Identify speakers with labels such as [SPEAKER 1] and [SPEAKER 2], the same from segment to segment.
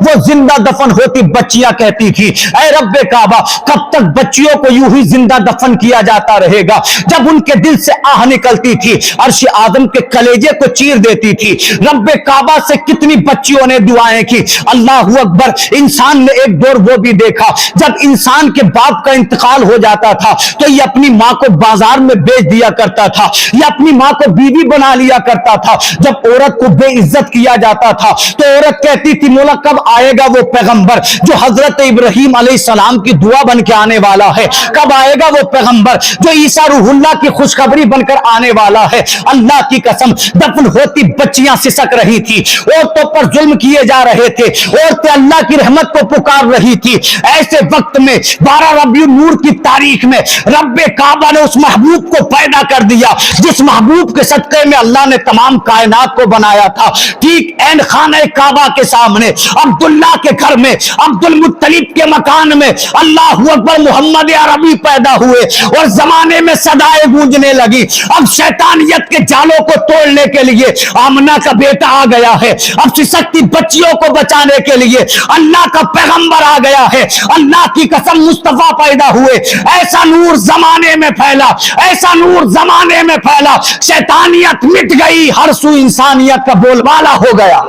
[SPEAKER 1] وہ زندہ دفن ہوتی بچیاں کہتی تھی اے رب کعبہ کب تک بچیوں کو یوں ہی زندہ دفن کیا جاتا رہے گا؟ جب ان کے دل سے آہ نکلتی تھی عرش اعظم کے کلیجے کو چیر دیتی تھی۔ رب کعبہ سے کتنی بچیوں نے دعائیں کی۔ اللہ اکبر۔ انسان نے ایک دور وہ بھی دیکھا جب انسان کے باپ کا انتقال ہو جاتا تھا تو یہ اپنی ماں کو بازار میں بیچ دیا کرتا تھا، یہ اپنی ماں کو بیوی بنا لیا کرتا تھا۔ جب عورت کو بے عزت کیا جاتا تھا تو عورت کہتی تھی مولا کب آئے گا وہ پیغمبر جو حضرت ابراہیم علیہ السلام کی دعا بن کے آنے والا ہے؟ کب آئے گا وہ پیغمبر جو عیسیٰ روح اللہ کی خوشخبری بن کر آنے والا ہے؟ اللہ کی قسم دفن ہوتی بچیاں سسک رہی تھی، عورتوں پر ظلم کیے جا رہے تھے، عورتیں اللہ کی رحمت کو پکار رہی تھی۔ ایسے وقت میں 12 ربیع النور کی تاریخ میں رب کعبہ نے اس محبوب کو پیدا کر دیا جس محبوب کے صدقے میں اللہ نے تمام کائنات کو بنایا تھا۔ ٹھیک عین خانہ کعبہ کے سامنے عبداللہ کے گھر میں عبد المطلب کے مکان میں اللہ اکبر محمد عربی پیدا ہوئے اور زمانے میں صدائیں گونجنے لگی اب شیطانیت کے جالوں کو توڑنے کے لیے آمنہ کا بیٹا آ گیا ہے، اب سسکتی بچیوں کو بچانے کے لیے اللہ کا پیغمبر آ گیا ہے۔ اللہ کی قسم مصطفیٰ پیدا ہوئے، ایسا نور زمانے میں پھیلا، ایسا نور زمانے میں پھیلا، شیطانیت مٹ گئی، ہر سو انسانیت کا بول بالا ہو گیا۔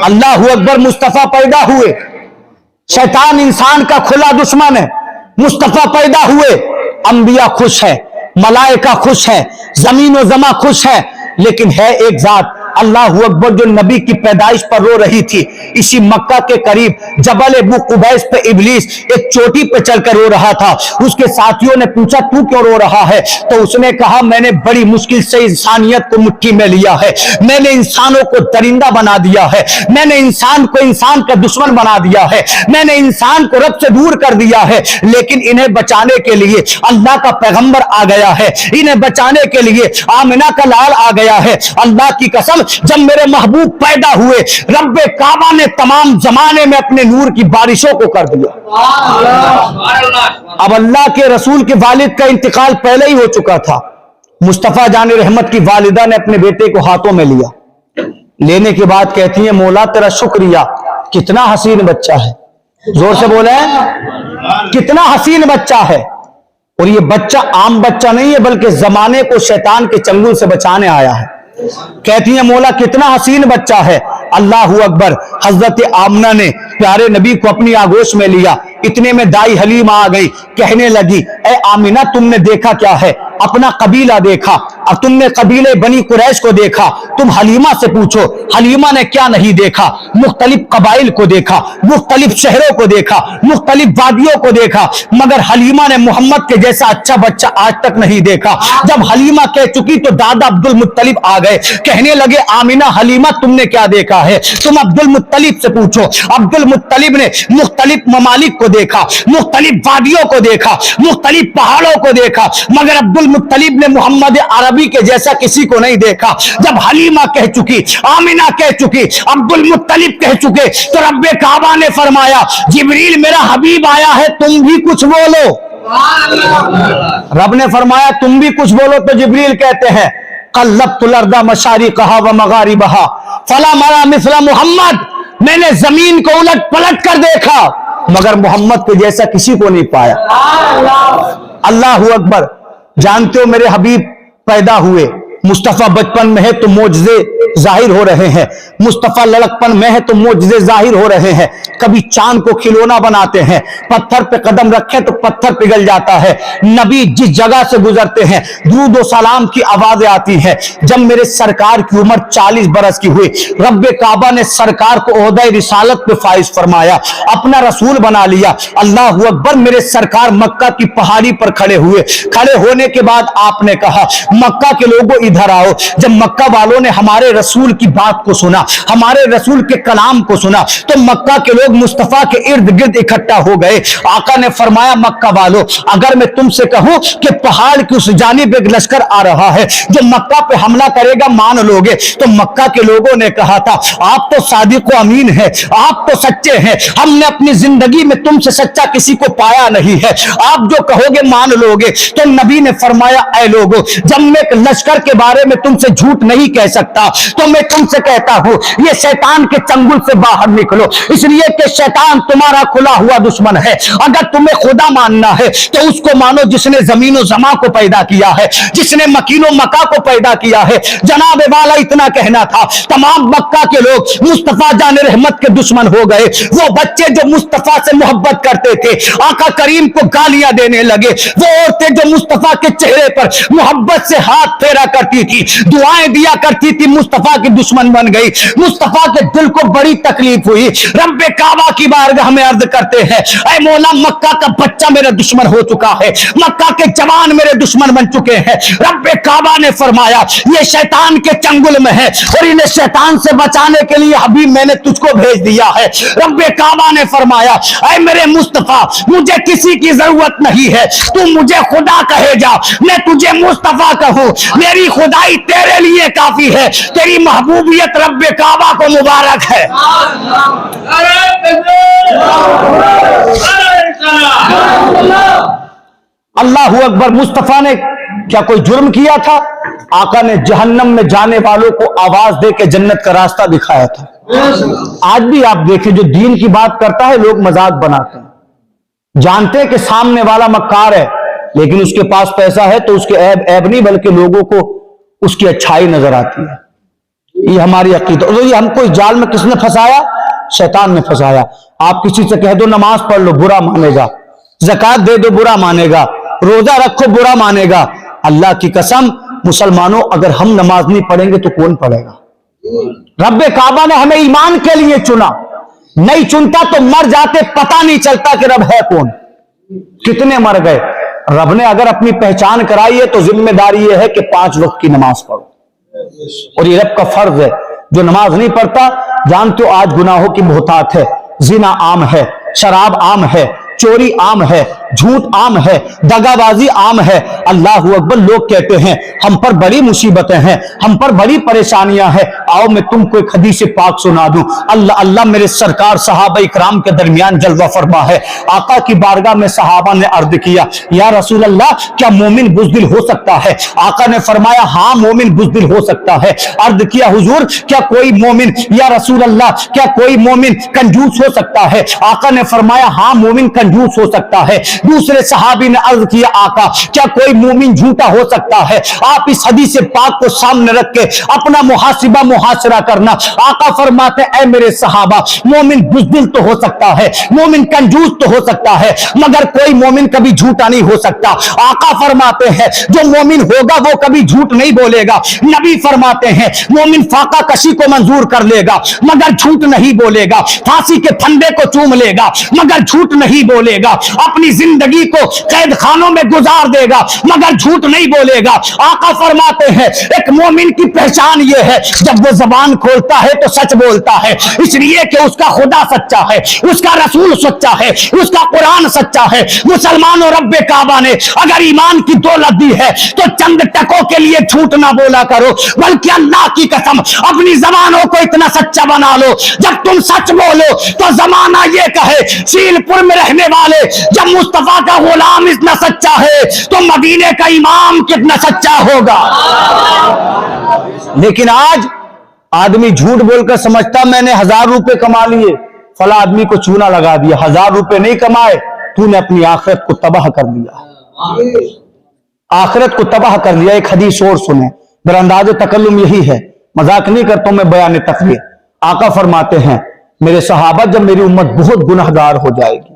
[SPEAKER 1] اللہ اکبر۔ مصطفیٰ پیدا ہوئے، شیطان انسان کا کھلا دشمن ہے، مصطفیٰ پیدا ہوئے، انبیاء خوش ہیں، ملائکہ خوش ہیں، زمین و زماں خوش ہیں، لیکن ہے ایک ذات اللہ اکبر جو نبی کی پیدائش پر رو رہی تھی۔ اسی مکہ کے قریب جبل ابو قبیس پہ ابلیس ایک چوٹی پہ چل کر رو رہا تھا۔ اس کے ساتھیوں نے پوچھا تو کیوں رو رہا ہے؟ تو اس نے کہا میں نے بڑی مشکل سے انسانیت کو مٹھی میں لیا ہے، میں نے انسانوں کو درندہ بنا دیا ہے، میں نے انسان کو انسان کا دشمن بنا دیا ہے، میں نے انسان کو رب سے دور کر دیا ہے، لیکن انہیں بچانے کے لیے اللہ کا پیغمبر آ گیا ہے، انہیں بچانے کے لیے آمنہ کا لال آ گیا ہے۔ اللہ کی قسم جب میرے محبوب پیدا ہوئے رب کعبہ نے تمام زمانے میں اپنے نور کی بارشوں کو کر دیا۔ اب اللہ کے رسول کے والد کا انتقال پہلے ہی ہو چکا تھا، مصطفیٰ جان رحمت کی والدہ نے اپنے بیٹے کو ہاتھوں میں لیا، لینے کے بعد کہتی ہیں مولا تیرا شکریہ، کتنا حسین بچہ ہے، زور سے بولے کتنا حسین بچہ ہے، اور یہ بچہ عام بچہ نہیں ہے بلکہ زمانے کو شیطان کے چنگل سے بچانے آیا ہے۔ کہتی ہیں مولا کتنا حسین بچہ ہے۔ اللہ اکبر۔ حضرت آمنہ نے پیارے نبی کو اپنی آغوش میں لیا، اتنے میں دائی حلیمہ آ گئی، کہنے لگی اے آمنہ تم نے دیکھا کیا ہے؟ اپنا قبیلہ دیکھا، اب تم نے قبیلے بنی قریش کو دیکھا، تم حلیمہ سے پوچھو حلیمہ نے کیا نہیں دیکھا؟ مختلف قبائل کو دیکھا، مختلف شہروں کو دیکھا، مختلف وادیوں کو دیکھا، مگر حلیمہ نے محمد کے جیسا اچھا بچہ آج تک نہیں دیکھا۔ جب حلیمہ کہہ چکی تو دادا عبد المطلب آ گئے، کہنے لگے آمنہ حلیمہ تم نے کیا دیکھا ہے؟ تم عبد المطلب سے پوچھو۔ عبد المطلب نے مختلف ممالک کو دیکھا، مختلف وادیوں کو دیکھا، مختلف پہاڑوں کو دیکھا، مگر عبد المطلب نے محمد عربی کے جیسا کسی کو نہیں دیکھا۔ جب حلیمہ کہہ چکی، آمنہ کہہ چکی، عبد المطلب کہہ چکے تو رب کعبہ نے فرمایا جبریل میرا حبیب آیا ہے تم بھی کچھ بولو۔ رب نے فرمایا تم بھی کچھ بولو تو جبریل کہتے ہیں قلبت الارض مشارقها ومغاربها فلا مرا مثل محمد، میں نے زمین کو الٹ پلٹ کر دیکھا مگر محمد کے جیسا کسی کو نہیں پایا۔ اللہ اکبر۔ جانتے ہو میرے حبیب پیدا ہوئے، مصطفیٰ بچپن میں ہے تو معجزے ظاہر ہو رہے ہیں، مصطفیٰ لڑکپن میں ہے تو معجزے ظاہر ہو رہے ہیں، کبھی چاند کو کھلونا بناتے ہیں، پتھر پہ قدم رکھے تو پتھر پگھل جاتا ہے۔ نبی جس جگہ سے گزرتے ہیں درود و سلام کی آوازیں آتی ہیں۔ جب میرے سرکار کی عمر 40 برس کی ہوئی رب کعبہ نے سرکار کو عہدہ رسالت پہ فائز فرمایا، اپنا رسول بنا لیا۔ اللہ اکبر۔ میرے سرکار مکہ کی پہاڑی پر کھڑے ہوئے، کھڑے ہونے کے بعد آپ نے کہا مکہ کے لوگوں ادھر آؤ۔ جب مکہ والوں نے ہمارے رسول کی بات کو سنا، ہمارے رسول کے کلام کو سنا تو مکہ کے لوگ مصطفیٰ کے ارد گرد اکٹھا ہو گئے۔ آقا نے فرمایا مکہ والوں اگر میں تم سے کہوں کہ پہاڑ کی اس جانب ایک لشکر آ رہا ہے جو مکہ پہ حملہ کرے گا مان لوگے؟ تو مکہ کے لوگوں نے کہا تھا آپ تو صادق و امین ہیں، آپ تو سچے ہیں، ہم نے اپنی زندگی میں تم سے سچا کسی کو پایا نہیں ہے، آپ جو کہو گے مان لوگے۔ تو نبی نے فرمایا اے لوگوں جب میں ایک لشکر کے بارے میں تم سے جھوٹ نہیں کہہ سکتا، تو میں تم سے کہتا ہوں یہ شیطان کے چنگل سے باہر نکلو، اس لیے کہ شیطان تمہارا کھلا ہوا دشمن ہے۔ اگر تمہیں خدا ماننا ہے تو اس کو مانو جس نے زمین و زمان کو پیدا کیا ہے، جس نے مکین و مکا کو پیدا کیا ہے۔ جناب والا اتنا کہنا تھا، تمام مکہ کے لوگ مصطفیٰ جان رحمت کے دشمن ہو گئے۔ وہ بچے جو مصطفیٰ سے محبت کرتے تھے آقا کریم کو گالیاں دینے لگے، وہ عورتیں جو مصطفیٰ کے چہرے پر محبت سے ہاتھ پھیرا کرتی تھی، دعائیں دیا کرتی تھی، مصطفیٰ کی دشمن بن گئی۔ مصطفیٰ کے دل کو بڑی تکلیف ہوئی، رب کعبہ کی بارگاہ میں عرض کرتے ہیں، اے مولا مکہ کا بچہ میرا دشمن ہو چکا ہے، مکہ کے جوان میرے دشمن بن چکے ہیں۔ رب کعبہ نے فرمایا یہ شیطان کے چنگل میں ہے اور انہیں شیطان سے بچانے کے لیے حبیب میں نے تجھ کو بھیج دیا ہے۔ رب کعبہ نے فرمایا اے میرے مصطفیٰ مجھے کسی کی ضرورت نہیں ہے، تو مجھے خدا کہے جا، میں تجھے مصطفیٰ کہوں، میری خدائی تیرے لیے کافی ہے، تیری محبوبیت رب کعبہ کو مبارک ہے۔ اللہ اکبر۔ مصطفیٰ نے کیا کوئی جرم کیا تھا؟ آقا نے جہنم میں جانے والوں کو آواز دے کے جنت کا راستہ دکھایا تھا۔ آج بھی آپ دیکھیں جو دین کی بات کرتا ہے لوگ مذاق بناتے ہیں، جانتے ہیں کہ سامنے والا مکار ہے لیکن اس کے پاس پیسہ ہے تو اس کے عیب نہیں بلکہ لوگوں کو اس کی اچھائی نظر آتی ہے۔ یہ ہماری عقیدہ، یہ ہم کو اس جال میں کس نے پھنسایا؟ شیطان نے پھنسایا۔ آپ کسی سے کہہ دو نماز پڑھ لو، برا مانے گا، زکات دے دو، برا مانے گا، روزہ رکھو، برا مانے گا۔ اللہ کی قسم مسلمانوں اگر ہم نماز نہیں پڑھیں گے تو کون پڑھے گا؟ رب کعبہ نے ہمیں ایمان کے لیے چنا، نہیں چنتا تو مر جاتے، پتہ نہیں چلتا کہ رب ہے کون۔ کتنے مر گئے۔ رب نے اگر اپنی پہچان کرائی ہے تو ذمہ داری یہ ہے کہ 5 وقت کی نماز پڑھو، اور یہ رب کا فرض ہے۔ جو نماز نہیں پڑھتا جانتے ہو آج گناہوں کی بہتات ہے، زنا عام ہے، شراب عام ہے، چوری عام ہے، جھوٹ عام ہے، دغا بازی عام ہے۔ اللہ اکبر۔ لوگ کہتے ہیں ہم پر بڑی مصیبتیں ہیں، ہم پر بڑی پریشانیاں ہیں، آؤ میں تم کو ایک حدیث پاک سنا دوں۔ اللہ میرے سرکار صحابہ اکرام کے درمیان جلوہ فرما ہے۔ آقا کی بارگاہ میں صحابہ نے عرض کیا یا رسول اللہ کیا مومن بزدل ہو سکتا ہے؟ آقا نے فرمایا ہاں مومن بزدل ہو سکتا ہے۔ عرض کیا حضور کیا کوئی مومن، یا رسول اللہ کیا کوئی مومن کنجوس ہو سکتا ہے؟ آقا نے فرمایا ہاں مومن کنجوس ہو سکتا ہے۔ دوسرے صحابی نے عرض کیا آقا کیا کوئی مومن جھوٹا ہو سکتا ہے؟ آپ اس حدیث پاک کو سامنے رکھ کے اپنا محاسبہ کرنا۔ آقا فرماتے اے میرے صحابہ مومن بزدل تو ہو سکتا ہے، مومن کنجوس تو ہو سکتا ہے، مگر کوئی مومن کبھی جھوٹا نہیں ہو سکتا۔ آقا فرماتے ہیں جو مومن ہوگا وہ کبھی جھوٹ نہیں بولے گا۔ نبی فرماتے ہیں مومن فاقہ کشی کو منظور کر لے گا مگر جھوٹ نہیں بولے گا، پھانسی کے پھندے کو چوم لے گا مگر جھوٹ نہیں بولے گا، اپنی زندگی کو قید خانوں میں گزار دے گا مگر جھوٹ نہیں بولے گا۔ آقا فرماتے ہیں ایک مومن کی پہچان یہ ہے جب وہ زبان کھولتا ہے تو سچ بولتا ہے، اس لیے کہ اس کا خدا سچا ہے، اس کا رسول سچا ہے، اس کا قرآن سچا ہے۔ مسلمانوں رب کعبہ نے اگر ایمان کی دولت دی ہے تو چند ٹکوں کے لیے جھوٹ نہ بولا کرو، بلکہ اللہ کی قسم اپنی زبانوں کو اتنا سچا بنا لو جب تم سچ بولو تو زمانہ یہ کہے شیل پور میں رہنے والے جب مصطفیٰ کا غلام اتنا سچا ہے تو مدینے کا امام کتنا سچا ہوگا۔ لیکن آج آدمی جھوٹ بول کر سمجھتا میں نے 1000 روپے کما لیے، فلاں آدمی کو چونا لگا دیا، 1000 روپے نہیں کمائے تو نے اپنی آخرت کو تباہ کر لیا، آخرت کو تباہ کر لیا۔ ایک حدیث اور سنیں، میرا انداز تکلم یہی ہے، مذاق نہیں کرتا ہوں میں، بیان تقریر۔ آقا فرماتے ہیں میرے صحابہ جب میری امت بہت گنہگار ہو جائے گی،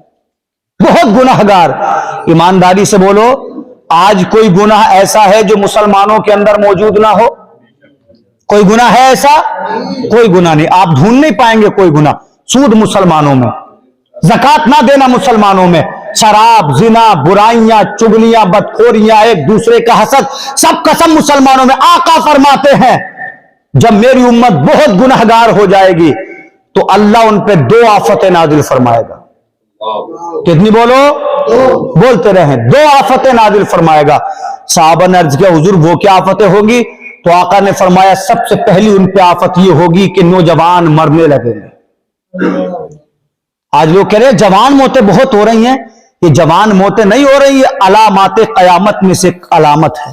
[SPEAKER 1] بہت گنہگار، ایمانداری سے بولو آج کوئی گناہ ایسا ہے جو مسلمانوں کے اندر موجود نہ ہو؟ کوئی گناہ ہے ایسا؟ کوئی گناہ نہیں، آپ ڈھونڈ نہیں پائیں گے کوئی گناہ۔ سود مسلمانوں میں، زکات نہ دینا مسلمانوں میں، شراب، زنا، برائیاں، چغلیاں، بدخوریاں، ایک دوسرے کا حسد، سب قسم مسلمانوں میں۔ آقا فرماتے ہیں جب میری امت بہت گنہگار ہو جائے گی تو اللہ ان پہ 2 آفتیں نازل فرمائے گا۔ کتنی بولو؟ بولتے رہیں، 2 آفتیں نازل فرمائے گا۔ صحابہ نے عرض کیا حضور وہ کیا آفتیں ہوگی؟ تو آقا نے فرمایا سب سے پہلی ان پہ آفت یہ ہوگی کہ نوجوان مرنے لگیں گے۔ آج لوگ کہہ رہے ہیں جوان موتیں بہت ہو رہی ہیں، یہ جوان موتیں نہیں ہو رہی، یہ علامات قیامت میں سے ایک علامت ہے۔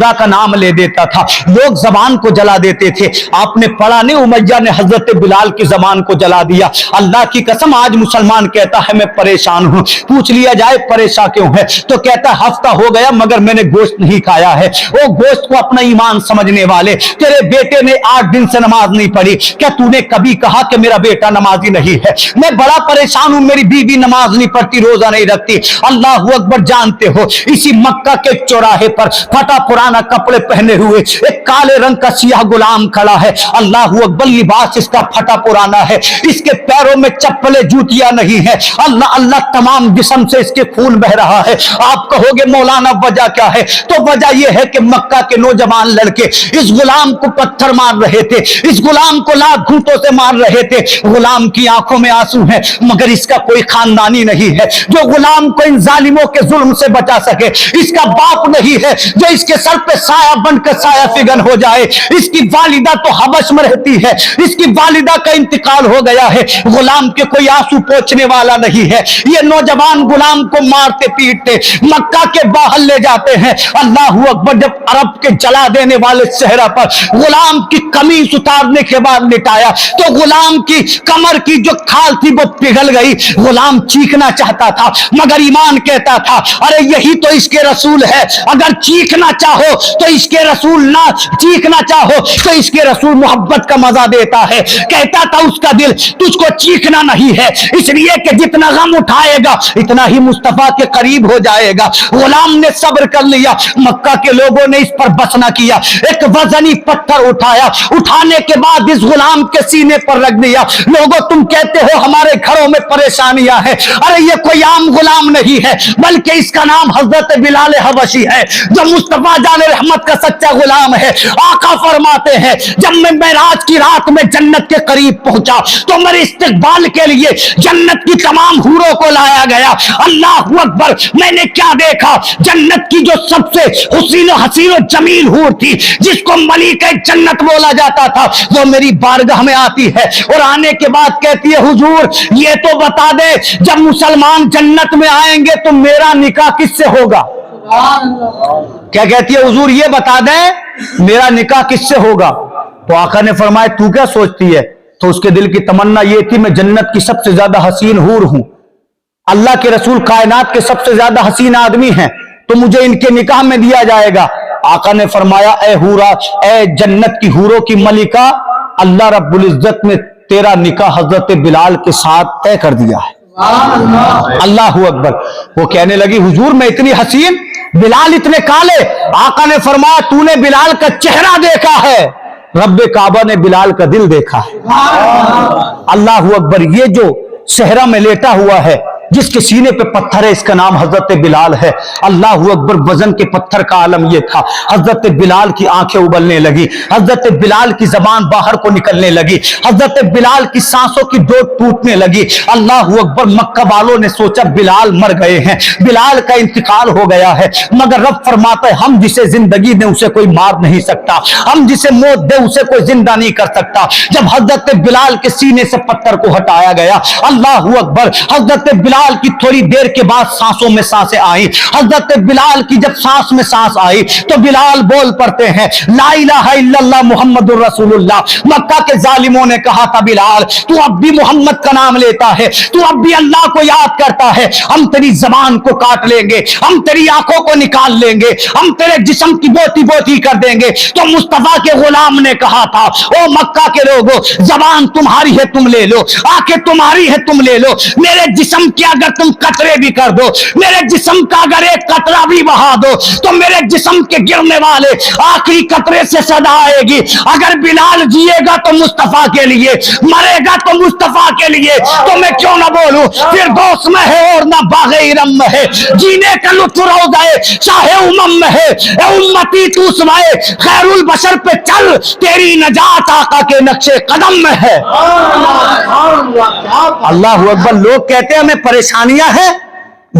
[SPEAKER 1] خدا کا نام لے دیتا تھا، لوگ زبان کو جلا دیتے تھے. آپ نے پڑھا نہیں امیہ نے حضرت بلال کی زبان کو جلا دیا. اللہ کی قسم آج مسلمان کہتا ہے میں پریشان ہوں. پوچھ لیا جائے پریشان کیوں ہے تو کہتا ہے ہفتہ ہو گیا مگر میں نے گوشت نہیں کھایا ہے. وہ گوشت کو اپنا ایمان سمجھنے والے، تیرے بیٹے نے 8 دن سے نماز نہیں پڑھی، کیا تو نے کبھی کہا کہ میرا بیٹا نمازی نہیں ہے؟ میں بڑا پریشان ہوں، میری بیوی نماز نہیں پڑھتی، روزہ نہیں رکھتی. اللہ اکبر. جانتے ہو اسی مکہ کے چوراہے پر پھٹا پرانا کپڑے پہنے ہوئے ایک کالے رنگ کا سیاہ غلام کھڑا ہے. اللہ اکبر. لباس اس کا پھٹا پرانا ہے، اس کے پیروں میں چپلیں جوتیاں نہیں ہے. اللہ اللہ تمام جسم سے اس کے خون بہ رہا ہے. آپ کہو گے مولانا وجہ کیا ہے؟ تو وجہ یہ ہے کہ مکہ کے نوجوان لڑکے اس غلام کو پتھر مار رہے تھے، اس غلام کو لاکھ گھونٹوں سے مار رہے تھے. غلام کی آنکھوں میں آنسو ہیں مگر اس کا کوئی خاندانی نہیں ہے جو غلام کو ان ظالموں کے ظلم سے بچا سکے. اس کا باپ نہیں ہے جو اس کے سر پہ سایہ بن کر سایہ فگن ہو جائے. اس کی والدہ تو حبش میں رہتی ہے، اس کی والدہ کا انتقال ہو گیا ہے. غلام کے کوئی آنسو پوچھنے والا نہیں ہے. یہ نوجوان غلام کو مارتے پیٹتے مکہ کے باہر لے جاتے ہیں. اللہ اکبر. جب عرب کے جلا دینے والے صحرا پر غلام کی قمیص اتارنے کے بعد لٹایا تو غلام کی کمر کی جو کھال تھی وہ پگھل گئی. غلام چیخنا چاہتا تھا مگر ایمان کہتا تھا ارے یہی تو اس کے رسول ہے. اگر چیخنا چاہو تو اس کے رسول نہ چیخنا چاہو تو اس کے رسول محبت کا مزہ دیتا ہے. کہتا تھا اس کا دل تجھ کو چیخنا نہیں ہے، اس لیے کہ جتنا غم اٹھائے گا اتنا ہی مصطفیٰ کے قریب ہو جائے گا. غلام نے صبر کر لیا. مکہ کے لوگوں نے اس پر بس نہ کیا. ایک وزنی پتھر اٹھایا، اٹھانے کے بعد اس غلام کے سینے پر رکھ دیا. لوگوں تم کہتے ہو ہمارے گھروں میں پریشانیاں ہیں، ارے یہ کوئی عام غلام نہیں ہے بلکہ اس کا نام حضرت بلال حبشی ہے جو مصطفیٰ جان رحمت کا سچا غلام ہے. آقا فرماتے ہیں جب میں معراج کی رات میں جنت کے قریب پہنچا تو میرے استقبال کے لیے جنت کی تمام حوروں کو لایا گیا. اللہ اکبر. میں نے کیا دیکھا؟ جنت کی جو سب سے حسین و جمیل حور تھی جس کو ملکہ جنت بولا جاتا تھا وہ میری بارگاہ میں آتی ہے اور آنے کے بعد کہتی ہے حضور یہ تو بتا دے جب مسلمان جنت میں آئیں گے تو میرا نکاح کس سے ہوگا؟ کیا کہتی ہے حضور یہ بتا دے میرا نکاح کس سے ہوگا؟ تو آقا نے فرمایا تو کیا سوچتی ہے؟ تو اس کے دل کی تمنا یہ تھی میں جنت کی سب سے زیادہ حسین حور ہوں، اللہ کے رسول کائنات کے سب سے زیادہ حسین آدمی ہیں تو مجھے ان کے نکاح میں دیا جائے گا. آقا نے فرمایا اے حورا، اے جنت کی حوروں کی ملکہ، اللہ رب العزت نے تیرا نکاح حضرت بلال کے ساتھ طے کر دیا ہے. اللہ اکبر. وہ کہنے لگی حضور میں اتنی حسین، بلال اتنے کالے. آقا نے فرمایا تو نے بلال کا چہرہ دیکھا ہے، رب کعبہ نے بلال کا دل دیکھا ہے. اللہ اکبر. یہ جو صحرا میں لیٹا ہوا ہے جس کے سینے پہ پتھر ہے اس کا نام حضرت بلال ہے. اللہ اکبر. وزن کے پتھر کا عالم یہ تھا. حضرت بلال کی آنکھیں ابلنے لگی، حضرت بلال کی زبان باہر کو نکلنے لگی، حضرت بلال کی سانسوں کی ڈوٹ ٹوٹنے لگی. اللہ اکبر. مکہ والوں نے سوچا بلال مر گئے ہیں، بلال کا انتقال ہو گیا ہے، مگر رب فرماتا ہے ہم جسے زندگی دیں اسے کوئی مار نہیں سکتا، ہم جسے موت دیں اسے کوئی زندہ نہیں کر سکتا. جب حضرت بلال کے سینے سے پتھر کو ہٹایا گیا، اللہ اکبر، حضرت بلال کی تھوڑی دیر کے بعد سانسوں میں سانسیں آئی. حضرت بلال کی جب سانس میں سانس آئی تو بلال بول پڑتے ہیں لا الہ الا اللہ محمد الرسول اللہ. مکہ کے ظالموں نے کہا تھا بلال تو اب بھی محمد کا نام لیتا ہے، تو اب بھی اللہ کو یاد کرتا ہے، ہم تیری زبان کو کاٹ لیں گے، ہم تیری آنکھوں کو نکال لیں گے، ہم تیرے جسم کی بوٹی بوٹی کر دیں گے. تو مصطفیٰ کے غلام نے کہا تھا او مکہ کے لوگوں زبان تمہاری ہے تم لے لو، آنکھیں تمہاری ہے تم لے لو، میرے جسم کے اگر تم قطرے بھی کر دو، میرے جسم کا اگر ایک قطرہ بھی بہا دو تو میرے جسم کے گرنے والے آخری قطرے سے صدا آئے گی. اگر بلال جیے گا تو مصطفیٰ کے لیے، مرے گا تو مصطفیٰ کے لیے، تو میں کیوں نہ بولوں پھر دوست میں ہے اور نہ باغ ارم میں ہے، جینے کا لطف روضہ شاہ امم میں ہے. اے امتی تو سنائے خیر البشر پہ چل، تیری نجات آقا کے نقش قدم میں ہے. اللہ اکبر. لوگ کہتے ہیں ہمیں پریشانیاں ہیں،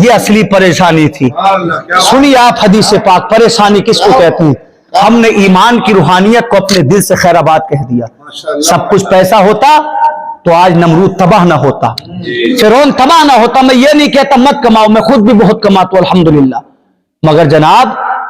[SPEAKER 1] یہ اصلی پریشانی تھی. سنیے آپ حدیث پاک، پریشانی کس کو کہتے ہیں؟ ہم نے ایمان کی روحانیت کو اپنے دل سے خیر آباد کہہ دیا. سب کچھ پیسہ ہوتا تو آج نمرود تباہ نہ ہوتا، فرعون تباہ نہ ہوتا. میں یہ نہیں کہتا مت کماؤ، میں خود بھی بہت کماتا ہوں الحمدللہ، مگر جناب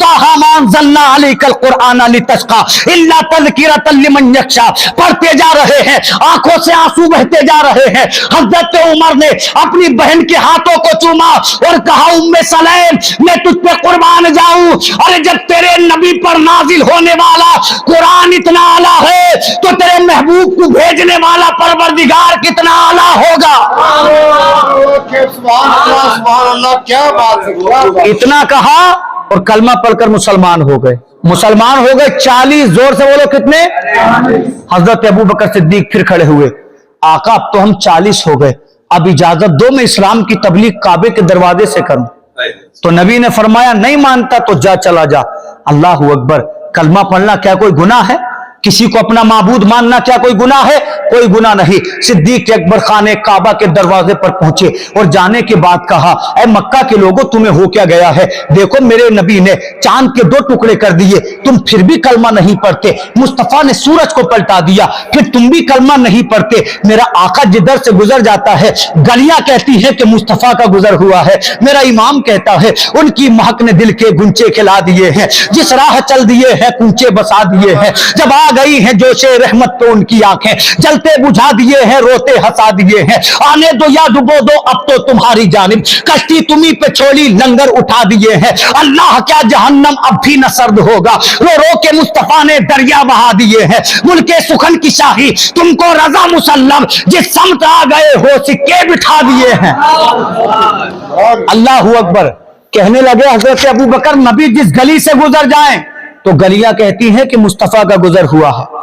[SPEAKER 1] طٰہٰ ما انزلنا علیک القرآن لتشقیٰ الا تذکرۃ لمن یخشیٰ پڑھتے جا رہے ہیں، آنکھوں سے آنسو بہتے جا رہے ہیں۔ حضرت عمر نے اپنی بہن کے ہاتھوں کو چوما اور کہا ام سلیم میں تجھ پہ قربان جاؤں، ارے جب تیرے نبی پر نازل ہونے والا قرآن اتنا اعلیٰ ہے تو تیرے محبوب کو بھیجنے والا پروردگار کتنا اعلیٰ ہوگا۔
[SPEAKER 2] سبحان اللہ، کیا بات ہے۔
[SPEAKER 1] اتنا کہا اور کلمہ پڑھ کر مسلمان ہو گئے۔ مسلمان ہو گئے 40، زور سے بولو کتنے؟ حضرت ابو بکر صدیق پھر کھڑے ہوئے، آقا اب تو ہم 40 ہو گئے، اب اجازت دو میں اسلام کی تبلیغ کعبے کے دروازے سے کروں۔ تو نبی نے فرمایا نہیں مانتا تو جا، چلا جا۔ اللہ اکبر، کلمہ پڑھنا کیا کوئی گناہ ہے؟ کسی کو اپنا معبود ماننا کیا کوئی گناہ ہے؟ کوئی گناہ نہیں۔ صدیق اکبر خانہ کعبہ کے دروازے پر پہنچے اور جانے کے بعد کہا اے مکہ کے لوگوں تمہیں ہو کیا گیا ہے؟ دیکھو میرے نبی نے چاند کے 2 ٹکڑے کر دیے، تم پھر بھی کلمہ نہیں پڑھتے۔ مصطفیٰ نے سورج کو پلٹا دیا، پھر تم بھی کلمہ نہیں پڑھتے۔ میرا آقا جدھر سے گزر جاتا ہے گلیاں کہتی ہے کہ مصطفیٰ کا گزر ہوا ہے، میرا امام کہتا ہے ان کی مہک نے دل کے گنچے کھلا دیے ہیں، جس راہ چل دیے ہیں کنچے بسا دیے ہیں۔ جب آ گئی ہیں جوش رحمت تو ان کی آنکھیں جلتے بجھا دیے ہیں، روتے ہنسا دیے ہیں۔ آنے دو یا ڈبو دو اب تو تمہاری جانب، کشتی تمہیں پہ چھوڑی لنگر اٹھا دیے ہیں۔ اللہ کیا جہنم اب بھی نہ سرد ہوگا، رو رو کے مصطفیٰ نے دریا بہا دیے ہیں۔ ملک سخن کی شاہی تم کو رضا مسلم، جس سمت آ گئے ہو سکے بٹھا دیے ہیں۔ اللہ اکبر، کہنے لگے حضرت ابو بکر نبی جس گلی سے گزر جائیں تو گلیاں کہتی ہیں کہ مصطفیٰ کا گزر ہوا ہے۔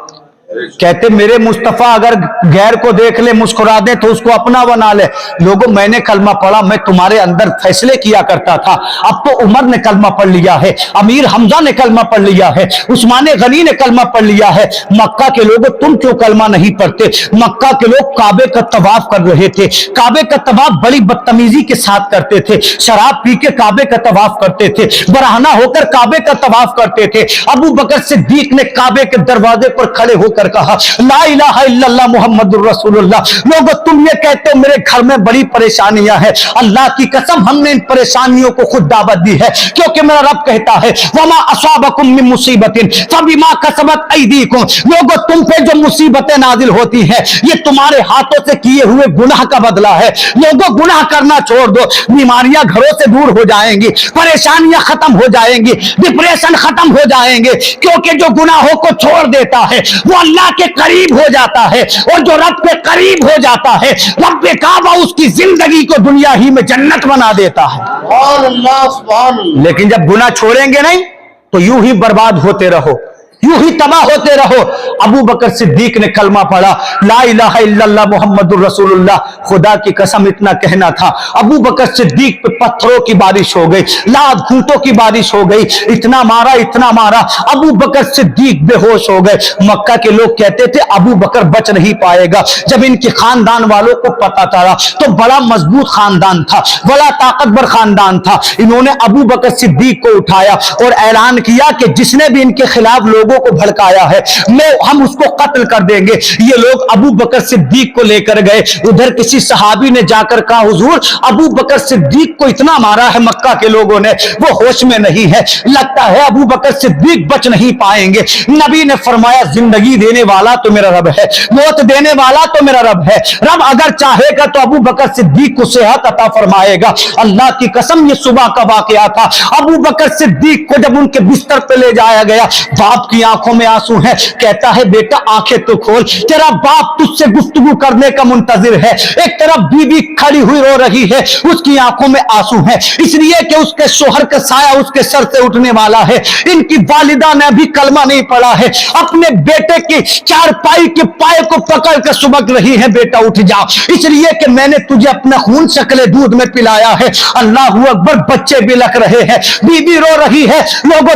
[SPEAKER 1] کہتے میرے مصطفیٰ اگر غیر کو دیکھ لے مسکرا دے تو اس کو اپنا بنا لے۔ لوگوں میں نے کلمہ پڑھا، میں تمہارے اندر فیصلے کیا کرتا تھا، اب تو عمر نے کلمہ پڑھ لیا ہے، امیر حمزہ نے کلمہ پڑھ لیا ہے، عثمان غنی نے کلمہ پڑھ لیا ہے۔ مکہ کے لوگوں تم کیوں کلمہ نہیں پڑھتے؟ مکہ کے لوگ کعبے کا طواف کر رہے تھے، کعبے کا طواف بڑی بدتمیزی کے ساتھ کرتے تھے، شراب پی کے کعبے کا طواف کرتے تھے، برہنہ ہو کر کعبے کا طواف کرتے تھے۔ ابو بکر صدیق نے کعبے کے دروازے پر کھڑے ہو کر کہا لا الہ الا اللہ محمد الرسول اللہ۔ لوگوں تم یہ کہتے ہو میرے گھر میں بڑی پریشانیاں ہیں، اللہ کی قسم ہم نے ان پریشانیوں کو خود دعوت دی ہے، کیونکہ میرا رب کہتا ہے وما اصابکم من مصیبت فبما کسبت ایدیکم۔ لوگوں تم پہ جو مصیبتیں نازل ہوتی ہیں یہ تمہارے ہاتھوں سے کیے ہوئے گناہ کا بدلہ ہے۔ لوگوں گناہ کرنا چھوڑ دو، بیماریاں گھروں سے دور ہو جائیں گی، پریشانیاں ختم ہو جائیں گی، ڈپریشن ختم ہو جائیں گے، کیونکہ جو گناہوں کو چھوڑ دیتا ہے وہ اللہ کے قریب ہو جاتا ہے، اور جو رب کے قریب ہو جاتا ہے رب کعبہ اس کی زندگی کو دنیا ہی میں جنت بنا دیتا ہے۔
[SPEAKER 2] سبحان اللہ، سبحان اللہ۔
[SPEAKER 1] لیکن جب گناہ چھوڑیں گے نہیں تو یوں ہی برباد ہوتے رہو، یوں ہی تباہ ہوتے رہو۔ ابو بکر صدیق نے کلمہ پڑھا لا الہ الا اللہ محمد الرسول اللہ۔ خدا کی قسم اتنا کہنا تھا، ابو بکر صدیق پہ پتھروں کی بارش ہو گئی، لاد گھونٹوں کی بارش ہو گئی، اتنا مارا اتنا مارا، ابو بکر صدیق بے ہوش ہو گئے۔ مکہ کے لوگ کہتے تھے ابو بکر بچ نہیں پائے گا۔ جب ان کے خاندان والوں کو پتا چلا تو بڑا مضبوط خاندان تھا، بڑا طاقتور خاندان تھا، انہوں نے ابو بکر صدیق کو اٹھایا اور اعلان کیا کہ جس نے بھی ان کے خلاف لوگوں کو بھڑکایا ہے ہم اس کو قتل کر دیں گے۔ یہ لوگ ابو بکر صدیق کو لے کر گئے، ادھر کسی صحابی نے جا کر کہا حضور ابو بکر صدیق کو اتنا مارا ہے مکہ کے لوگوں نے، وہ ہوش میں نہیں ہے، لگتا ہے ابو بکر صدیق بچ نہیں پائیں گے۔ نبی نے فرمایا زندگی دینے والا تو میرا رب ہے، موت دینے والا تو میرا رب ہے، رب اگر چاہے گا تو ابو بکر صدیق کو صحت عطا فرمائے گا۔ اللہ کی قسم یہ صبح کا واقعہ تھا۔ ابو بکر صدیق کو جب ان کے بستر پہ لے جایا گیا، باپ کی آنکھوں میں آنسو ہے، کہتا ہے بیٹا آنکھیں تو کھول، تیرا باپ تجھ سے گفتگو کرنے کا منتظر ہے۔ ایک طرف بی بی کھڑی ہوئی رو رہی ہے، اس کی آنکھوں میں آنسو ہے، اس لیے کہ اس کے شوہر کا سایہ اس کے سر سے اٹھنے والا ہے۔ ان کی والدہ نے بھی کلمہ نہیں پڑھا ہے، اپنے بیٹے کی چارپائی کے پائے کو پکڑ کر سبک رہی ہے بیٹا اٹھ جا، اس لیے کہ میں نے تجھے اپنا خون شکلے دودھ میں پلایا ہے۔ اللہ اکبر، بچے بلک رہے ہیں، بی بی رو رہی ہے۔ لوگوں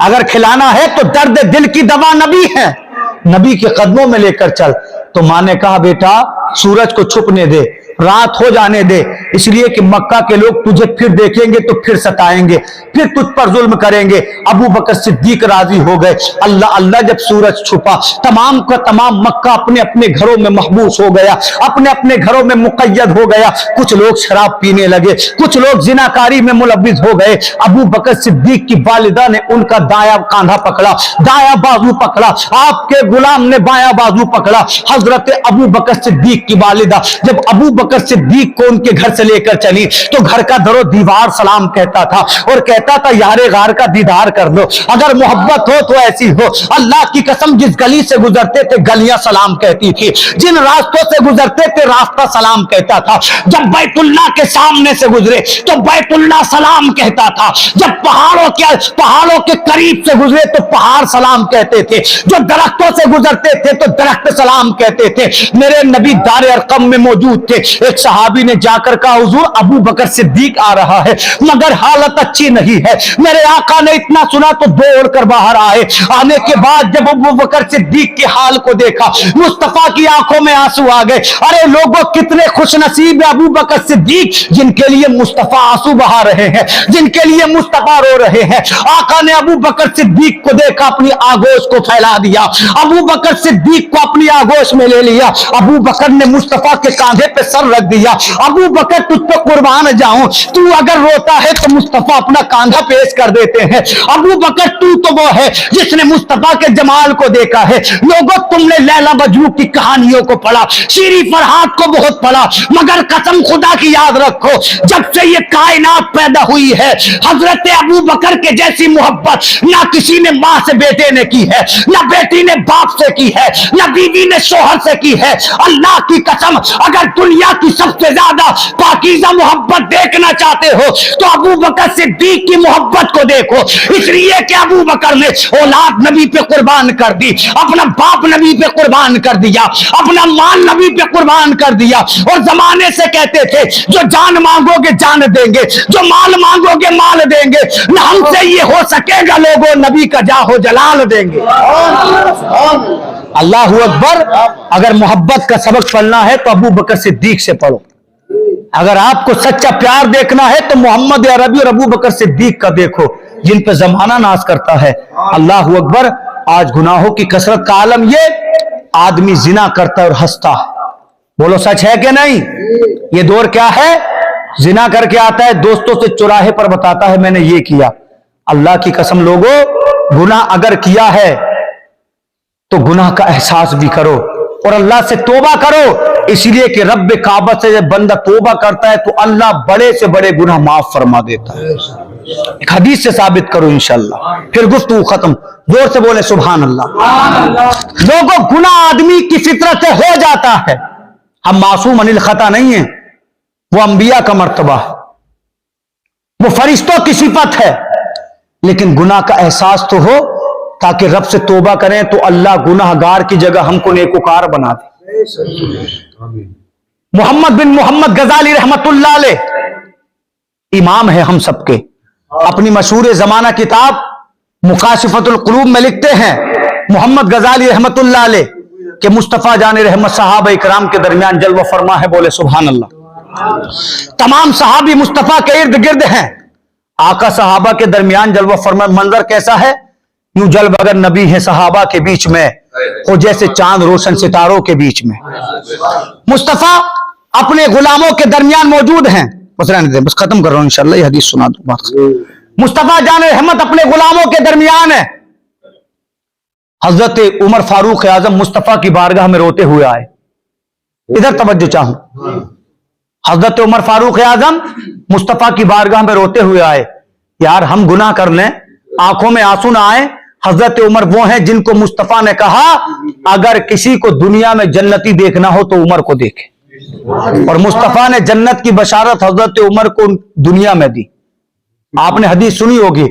[SPEAKER 1] اگر کھلانا ہے تو درد دل کی دوا نبی ہے، نبی کے قدموں میں لے کر چل۔ تو ماں نے کہا بیٹا سورج کو چھپنے دے، رات ہو جانے دے، اس لیے کہ مکہ کے لوگ تجھے پھر دیکھیں گے تو پھر ستائیں گے، پھر تجھ پر ظلم کریں گے۔ ابو بکر صدیق راضی ہو گئے۔ اللہ جب سورج چھپا، تمام کا تمام مکہ اپنے اپنے گھروں میں محبوس ہو گیا، اپنے اپنے گھروں میں مقید ہو گیا۔ کچھ لوگ شراب پینے لگے، کچھ لوگ زناکاری میں ملوث ہو گئے۔ ابو بکر صدیق کی والدہ نے ان کا دایاں کاندھا پکڑا، دایاں بازو پکڑا، آپ کے غلام نے بایاں بازو پکڑا۔ حضرت ابو بکر صدیق کی والدہ جب ابو بکر صدیق کو ان کے گھر سے لے کر چلی تو گھر کا در و دیوار سلام کہتا تھا اور کہتا تھا یار غار کا دیدار کر دو، اگر محبت ہو تو ایسی ہو۔ اللہ کی قسم جس گلی سے گزرتے تھے گلیاں سلام کہتی تھی، جن راستوں سے گزرتے تھے راستہ سلام کہتا تھا۔ جب بیت اللہ کے سامنے سے گزرے تو بیت اللہ سلام کہتا تھا، جب پہاڑوں کے قریب سے گزرے تو پہاڑ سلام کہتے تھے، جو درختوں سے گزرتے تھے تو درخت سلام کہتے تھے۔ میرے نبی دار ارقم میں موجود تھے، ایک صحابی نے جا کر کہا حضور ابو بکر صدیق آ رہا ہے مگر حالت اچھی نہیں ہے۔ میرے آقا نے اتنا سنا تو دوڑ کر باہر آئے۔ آنے کے بعد جب ابو بکر صدیق کے حال کو دیکھا مصطفیٰ کی آنکھوں میں آنسو آ گئے۔ ارے لوگوں کتنے خوش نصیب ہے ابو بکر صدیق جن کے لیے مصطفیٰ آنسو بہا رہے ہیں، جن کے لیے مصطفیٰ رو رہے ہیں۔ آقا نے ابو بکر صدیق کو دیکھا، اپنی آگوش کو پھیلا دیا، ابو بکر صدیق کو اپنی آگوش میں لے لیا۔ ابو بکر نے مصطفیٰ کے کاندھے پہ سر رکھ دیا۔ ابو بکر تجھ پہ قربان جاؤں، تو اگر روتا ہے تو مصطفیٰ اپنا کاندھا پیش کر دیتے ہیں۔ ابو بکر تو وہ ہے جس نے مصطفیٰ کے جمال کو دیکھا ہے۔ لوگوں تم نے لیلا مجنون کی کہانیوں کو پڑھا، شیری فرحات کو بہت پڑھا، مگر قسم خدا کی یاد رکھو جب سے یہ کائنات پیدا ہوئی ہے حضرت ابو بکر کے جیسی محبت نہ کسی نے ماں سے بیٹے نے کی ہے، نہ بیٹی نے باپ سے کی ہے، نہ بیوی نے شوہر سے کی ہے۔ اللہ کی قسم اگر دنیا کی سب سے زیادہ پاکیزہ محبت دیکھنا چاہتے ہو تو ابو بکر صدیق کی محبت کو دیکھو، اس لیے کہ ابو بکر نے اولاد نبی پہ قربان کر دی، اپنا باپ نبی پہ قربان کر دیا، اپنا مال نبی پہ قربان کر دیا، اور زمانے سے کہتے تھے جو جان مانگو گے جان دیں گے، جو مال مانگو گے مال دیں گے، نہ ہم سے یہ ہو سکے گا لوگوں نبی کا جاہو جلال دیں گے۔ اللہ اکبر۔ اگر محبت کا سبق پڑھنا ہے تو ابو بکر صدیق سے پڑھو، اگر آپ کو سچا پیار دیکھنا ہے تو محمد عربی اور ابو بکر صدیق کا دیکھو جن پہ زمانہ ناز کرتا ہے۔ اللہ اکبر۔ آج گناہوں کی کثرت کا عالم یہ آدمی زنا کرتا ہے اور ہنستا ہے، بولو سچ ہے کہ نہیں؟ یہ دور کیا ہے؟ زنا کر کے آتا ہے دوستوں سے چوراہے پر بتاتا ہے میں نے یہ کیا۔ اللہ کی قسم لوگوں گناہ اگر کیا ہے تو گناہ کا احساس بھی کرو اور اللہ سے توبہ کرو، اس لیے کہ رب کعبہ سے جب بندہ توبہ کرتا ہے تو اللہ بڑے سے بڑے گناہ معاف فرما دیتا ہے۔ ایک حدیث سے ثابت کرو انشاءاللہ، پھر گفتگو ختم۔ زور سے بولے سبحان اللہ۔ لوگوں گناہ آدمی کی فطرت سے ہو جاتا ہے، ہم معصوم عن الخطا نہیں ہیں، وہ انبیاء کا مرتبہ ہے، وہ فرشتوں کی صفت ہے، لیکن گناہ کا احساس تو ہو تاکہ رب سے توبہ کریں تو اللہ گناہ گار کی جگہ ہم کو نیکوکار بنا دے۔ محمد بن محمد غزالی رحمت اللہ علیہ امام ہے ہم سب کے، اپنی مشہور زمانہ کتاب مکاشفۃ القلوب میں لکھتے ہیں محمد غزالی رحمت اللہ علیہ کہ مصطفیٰ جان رحمت صحابہ اکرام کے درمیان جلوہ فرما ہے، بولے سبحان اللہ۔ تمام صحابی مصطفیٰ کے ارد گرد ہیں، آقا صحابہ کے درمیان جلوہ فرما۔ منظر کیسا ہے؟ یوں جلوہ اگر نبی ہے صحابہ کے بیچ میں ہو جیسے چاند روشن ستاروں کے بیچ میں۔ مصطفیٰ اپنے غلاموں کے درمیان موجود ہیں، بس ختم کر رہا ہوں انشاءاللہ، یہ حدیث سنا دوں بات۔ مصطفیٰ جان رحمت اپنے غلاموں کے درمیان ہے۔ حضرت عمر فاروق اعظم مصطفیٰ کی بارگاہ میں روتے ہوئے آئے، ادھر توجہ چاہوں۔ حضرت عمر فاروق اعظم مصطفیٰ کی بارگاہ میں روتے ہوئے آئے، یار ہم گناہ کر لیں آنکھوں میں آنسو نہ آئے۔ حضرت عمر وہ ہیں جن کو مصطفیٰ نے کہا اگر کسی کو دنیا میں جنتی دیکھنا ہو تو عمر کو دیکھے، اور مصطفیٰ نے جنت کی بشارت حضرت عمر کو دنیا میں دی۔ آپ نے حدیث سنی ہوگی،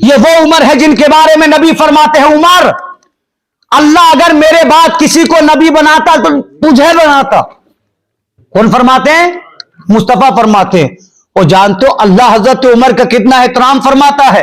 [SPEAKER 1] یہ وہ عمر ہے جن کے بارے میں نبی فرماتے ہیں عمر اللہ اگر میرے بعد کسی کو نبی بناتا تو تجھے بناتا۔ کون فرماتے ہیں؟ مصطفیٰ فرماتے ہیں۔ اور جانتے ہو اللہ حضرت عمر کا کتنا احترام فرماتا ہے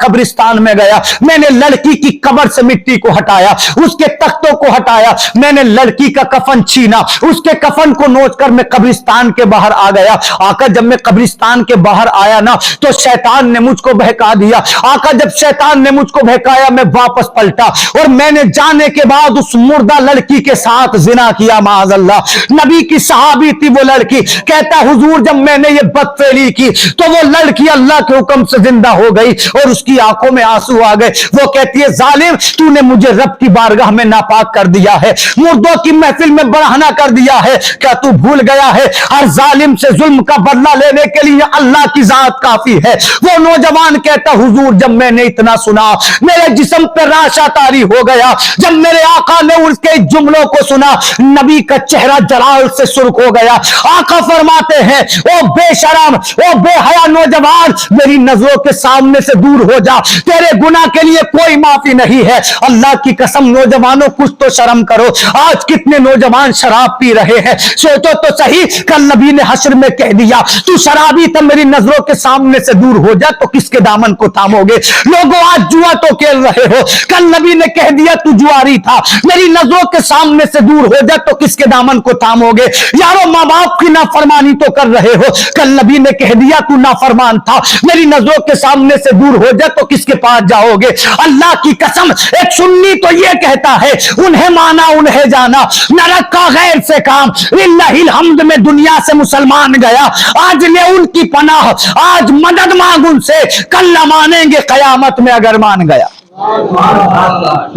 [SPEAKER 1] قبرستان میں گیا, میں نے لڑکی کی قبر سے مٹی کو ہٹایا, اس کے تختوں کو ہٹایا, میں نے لڑکی کا کفن چھینا, اس کے کفن کو نوچ کر میں قبرستان کے باہر آ گیا. آقا جب میں قبرستان کے باہر آیا نا تو شیطان نے مجھ کو بہکا دیا. آقا جب شیطان نے مجھ کو بہکایا میں واپس پلٹا اور میں نے جانے کے بعد اس مردہ لڑکی کے ساتھ زنا کیا. معاذ اللہ. نبی کی صحابی تھی وہ لڑکی, کہتا حضور جب میں نے یہ بدفعلی کی تو وہ لڑکی اللہ کے حکم سے زندہ ہو گئی اور اس کی آنکھوں میں آنسو آ گئے. وہ کہتی ہے ظالم تو نے مجھے رب کی بارگاہ میں ناپاک کر دیا ہے, مردوں کی محفل میں برہنہ کر دیا ہے, کیا تو بھول گیا ہے ہر ظالم سے ظلم کا بدلہ لینے کے لیے اللہ کی ذات کافی ہے. وہ نوجوان کہتا حضور جب میں نے اتنا سنا میرے جسم پہ راشا طاری ہو گیا. جب میرے آقا نے اس کے جملوں کو سنا نبی کا چہرہ جلال سے سرخ ہو گیا. آقا فرماتے ہیں او بے شرم, او بے حیا نوجوان, میری نظروں کے سامنے سے دور ہو جا, تیرے گناہ کے لیے کوئی معافی نہیں ہے. اللہ کی قسم نوجوانوں کچھ تو شرم کرو. آج کتنے نوجوان شراب پی رہے ہیں, سوچو تو صحیح. کل نبی نے حشر میں کہہ دیا تو شرابی تھا میری نظروں کے سامنے سے دور ہو جا, تو کس کے دامن کو تھامو گے؟ لوگوں آج جوا تو کھیل رہے ہو, کل نبی نے کہہ دیا تو جواری تھا میری نظروں کے سامنے سے دور ہو جا, تو کس کے دامن کو تھامو گے؟ یارو ماں باپ کی نافرمانی تو کر رہے ہو, کل نبی نے کہہ دیا تو نافرمان تھا میری نظروں کے سامنے سے دور ہو جا, تو کس کے پاس جاؤ گے؟ اللہ کی قسم ایک سنی تو یہ کہتا ہے انہیں مانا انہیں جانا, نہ رکھا غیر سے کام, للہ الحمد میں دنیا سے مسلمان گیا. آج لے ان کی پناہ, آج مدد مانگ ان سے, کل نہ مانیں گے قیامت میں اگر مان گیا.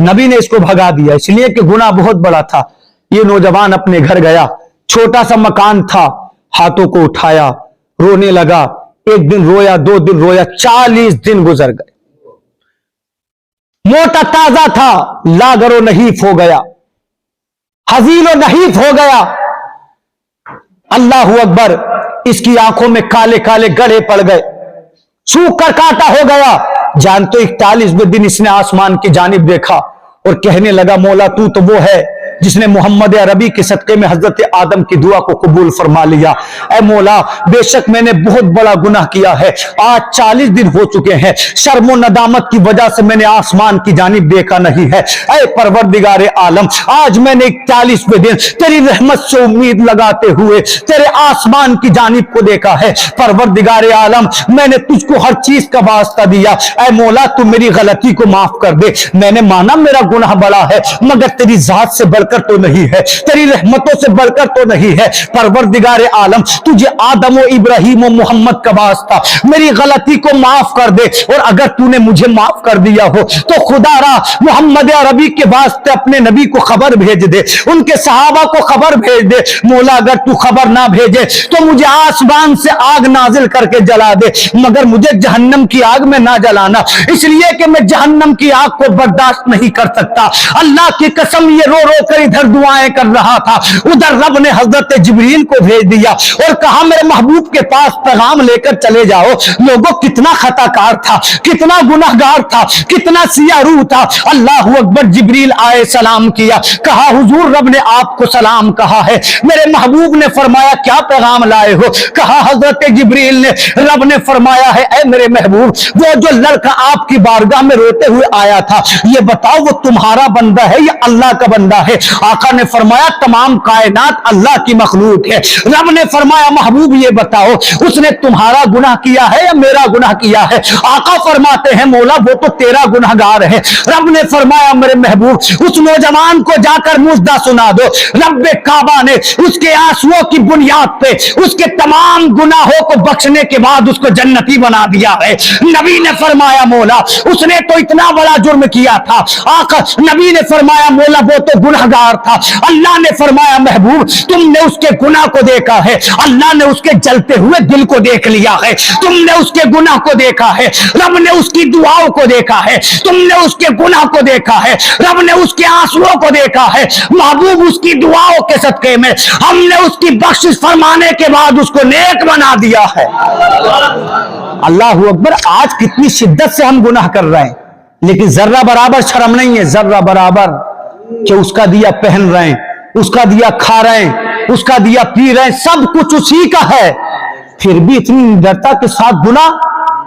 [SPEAKER 1] نبی نے اس کو بھگا دیا اس لیے کہ گناہ بہت بڑا تھا. یہ نوجوان اپنے گھر گیا, چھوٹا سا مکان تھا, ہاتھوں کو اٹھایا, رونے لگا. ایک دن رویا, 2 دن رویا, 40 دن گزر گئے. موٹا تازہ تھا, لاغر و نحیف ہو گیا, حزین و نحیف ہو گیا. اللہ اکبر, اس کی آنکھوں میں کالے کالے گڑھے پڑ گئے, سوکھ کر کاٹا ہو گیا. جانتے 41ویں دن اس نے آسمان کی جانب دیکھا اور کہنے لگا مولا تو وہ ہے جس نے محمد عربی کے صدقے میں حضرت آدم کی دعا کو قبول فرما لیا. اے مولا بے شک میں نے بہت بڑا گناہ کیا ہے, آج 40 دن ہو چکے ہیں, شرم و ندامت کی وجہ سے میں نے آسمان کی جانب دیکھا نہیں ہے. اے پروردگار عالم آج میں نے 41ویں دن تیری رحمت سے امید لگاتے ہوئے تیرے آسمان کی جانب کو دیکھا ہے. پروردگار عالم میں نے تجھ کو ہر چیز کا واسطہ دیا, اے مولا تو میری غلطی کو معاف کر دے. میں نے مانا میرا گناہ بڑا ہے مگر تیری ذات سے بڑھ کر تو نہیں ہے, تیری رحمتوں سے بڑھ کر تو نہیں ہے. پروردگار عالم تجھے آدم و ابراہیم و محمد کا واسطہ میری غلطی کو معاف کر دے, اور اگر تو نے مجھے معاف کر دیا ہو تو خدا را محمد عربی کے واسطے اپنے نبی کو خبر بھیج دے, ان کے صحابہ کو خبر بھیج دے. مولا اگر تو خبر نہ بھیجے تو مجھے آسمان سے آگ نازل کر کے جلا دے, مگر مجھے جہنم کی آگ میں نہ جلانا, اس لیے کہ میں جہنم کی آگ کو برداشت نہیں کر سکتا. اللہ کی قسم یہ رو رو کر ادھر دعائیں کر رہا تھا, ادھر رب نے حضرت جبریل کو بھیج دیا اور کہا میرے محبوب کے پاس پیغام لے کر چلے جاؤ. لوگوں کتنا خطا کار تھا, کتنا گناہگار تھا, کتنا سیاہ روح تھا. اللہ اکبر. جبریل آئے, سلام کیا, کہا حضور رب نے آپ کو سلام کہا ہے. میرے محبوب نے فرمایا کیا پیغام لائے ہو؟ کہا حضرت جبریل نے, رب نے فرمایا ہے اے میرے محبوب وہ جو لڑکا آپ کی بارگاہ میں روتے ہوئے آیا تھا یہ بتاؤ وہ تمہارا بندہ ہے یا اللہ کا بندہ ہے؟ آقا نے فرمایا تمام کائنات اللہ کی مخلوق ہے. رب نے فرمایا محبوب یہ بتاؤ اس نے تمہارا گناہ کیا ہے یا میرا گناہ کیا ہے؟ آقا فرماتے ہیں مولا وہ تو تیرا گناہگار ہے. رب نے فرمایا میرے محبوب اس نوجوان کو جا کر مژدہ سنا دو, رب کعبہ نے اس کے آنسوؤں کی بنیاد پہ اس کے تمام گناہوں کو بخشنے کے بعد اس کو جنتی بنا دیا ہے. نبی نے فرمایا مولا اس نے تو اتنا بڑا جرم کیا تھا. آقا نبی نے فرمایا مولا وہ تو گناہگار تھا. اللہ نے فرمایا محبوب تم نے اس کے گناہ کو دیکھا ہے, اللہ نے اس کے جلتے ہوئے دل کو دیکھ لیا ہے. تم نے اس کے گناہ کو دیکھا ہے, رب نے اس کی دعاؤں کو دیکھا ہے. تم نے اس کے گناہ کو دیکھا ہے, رب نے اس کے آنسوؤں کو دیکھا ہے. محبوب اس کی دعاؤں کے صدقے میں ہم نے اس کی بخشش فرمانے کے بعد اس کو نیک بنا دیا ہے. اللہ اکبر. آج کتنی شدت سے ہم گناہ کر رہے ہیں لیکن ذرہ برابر شرم نہیں ہے, ذرہ برابر کہ اس کا دیا پہن رہے ہیں, اس کا دیا کھا رہے ہیں, اس کا دیا پی رہے ہیں, سب کچھ اسی کا ہے, پھر بھی اتنی نڈرتا کے ساتھ گناہ.